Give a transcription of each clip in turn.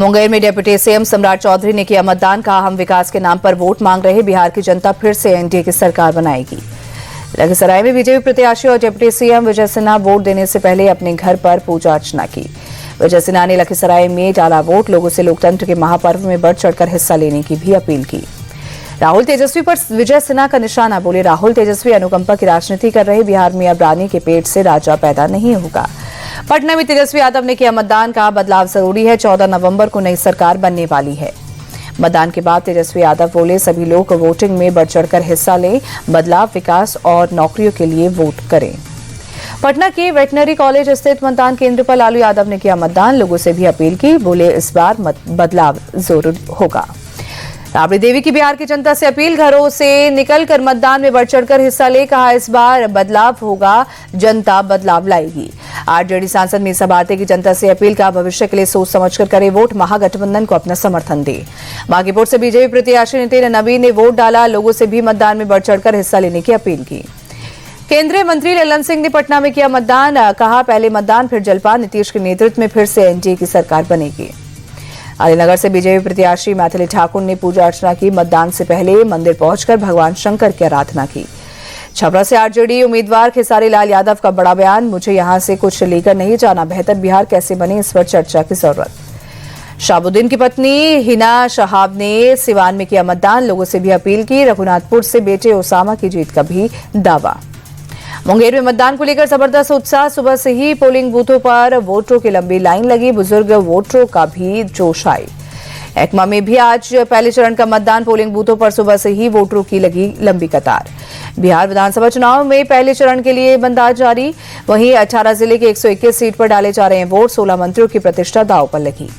मुंगेर में deputy CM सम्राट चौधरी ने किया मतदान। कहा, हम विकास के नाम पर वोट मांग रहे। बिहार की जनता फिर से एनडीए की सरकार बनाएगी। लखीसराय में बीजेपी प्रत्याशी और deputy CM Vijay Sinha vote देने से पहले अपने घर पर पूजा अर्चना की। विजय सिन्हा ने लखीसराय में डाला वोट। लोगों से लोकतंत्र के महापर्व में बढ़ चढ़कर हिस्सा लेने की भी अपील की। राहुल तेजस्वी पर विजय सिन्हा का निशाना। बोले, राहुल तेजस्वी अनुकंपा की राजनीति कर रहे। बिहार में अब रानी के पेट से राजा पैदा नहीं होगा। पटना में तेजस्वी यादव ने किया मतदान। कहा, बदलाव जरूरी है। 14 नवंबर को नई सरकार बनने वाली है। मतदान के बाद तेजस्वी यादव बोले, सभी लोग वोटिंग में बढ़ चढ़कर हिस्सा लें। बदलाव, विकास और नौकरियों के लिए वोट करें। पटना के वेटनरी कॉलेज स्थित मतदान केंद्र पर लालू यादव ने किया मतदान। लोगों से भी अपील की। बोले, इस बार बदलाव जरूर होगा। राबड़ी देवी की बिहार की जनता से अपील, घरों से निकलकर मतदान में बढ़ चढ़कर हिस्सा ले। कहा, इस बार बदलाव होगा, जनता बदलाव लाएगी। आरजेडी सांसद मीसा भारती की जनता से अपील, का भविष्य के लिए सोच समझकर करे वोट। महागठबंधन को अपना समर्थन दे। बागीपुर से बीजेपी प्रत्याशी नितिन नबी ने वोट डाला। लोगों से भी मतदान में बढ़ चढ़कर हिस्सा लेने की अपील की। केंद्रीय मंत्री ललन सिंह ने पटना में किया मतदान। कहा, पहले मतदान फिर जलपान। नीतीश के नेतृत्व में फिर से एनडीए की सरकार बनेगी। अलीनगर से बीजेपी प्रत्याशी मैथिली ठाकुर ने पूजा अर्चना की। मतदान से पहले मंदिर पहुंचकर भगवान शंकर की आराधना की। छपरा से आरजेडी उम्मीदवार खेसारी लाल यादव का बड़ा बयान, मुझे यहां से कुछ लेकर नहीं जाना। बेहतर बिहार कैसे बने, इस पर चर्चा की जरूरत। शाहबुद्दीन की पत्नी हिना शहाब ने सिवान में किया मतदान। लोगों से भी अपील की। रघुनाथपुर से बेटे ओसामा की जीत का भी दावा। मुंगेर में मतदान को लेकर जबरदस्त उत्साह। सुबह से ही पोलिंग बूथों पर वोटरों की लंबी लाइन लगी। बुजुर्ग वोटरों का भी जोश आई। एकमा में भी आज पहले चरण का मतदान। पोलिंग बूथों पर सुबह से ही वोटरों की लगी लंबी कतार। बिहार विधानसभा चुनाव में पहले चरण के लिए बंदाज जारी। वहीं 18 जिले के 121 सीट पर डाले जा रहे हैं वोट। 16 मंत्रियों की प्रतिष्ठा दांव पर लगी।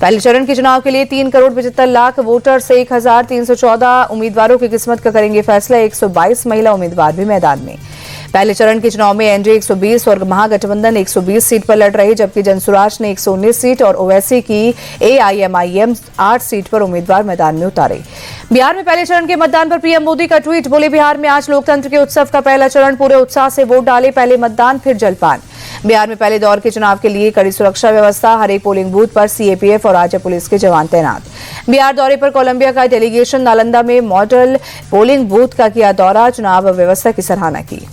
पहले चरण के चुनाव के लिए 3 करोड़ 75 लाख वोटर से 1314 उम्मीदवारों की किस्मत का करेंगे फैसला। 122 महिला उम्मीदवार भी मैदान में। पहले चरण के चुनाव में एनडीए 120 और महागठबंधन 120 सीट पर लड़ रही, जबकि जनसुराज ने 119 सीट और ओवैसी की एआईएमआईएम 8 सीट पर उम्मीदवार मैदान में उतारे। बिहार में पहले चरण के मतदान पर पीएम मोदी का ट्वीट। बोले, बिहार में आज लोकतंत्र के उत्सव का पहला चरण। पूरे उत्साह से वोट डाले। पहले मतदान फिर जलपान। बिहार में पहले दौर के चुनाव के लिए कड़ी सुरक्षा व्यवस्था। हर एक पोलिंग बूथ पर सीएपीएफ और राज्य पुलिस के जवान तैनात। बिहार दौरे पर कोलंबिया का डेलीगेशन। नालंदा में मॉडल पोलिंग बूथ का किया दौरा। चुनाव व्यवस्था की सराहना की।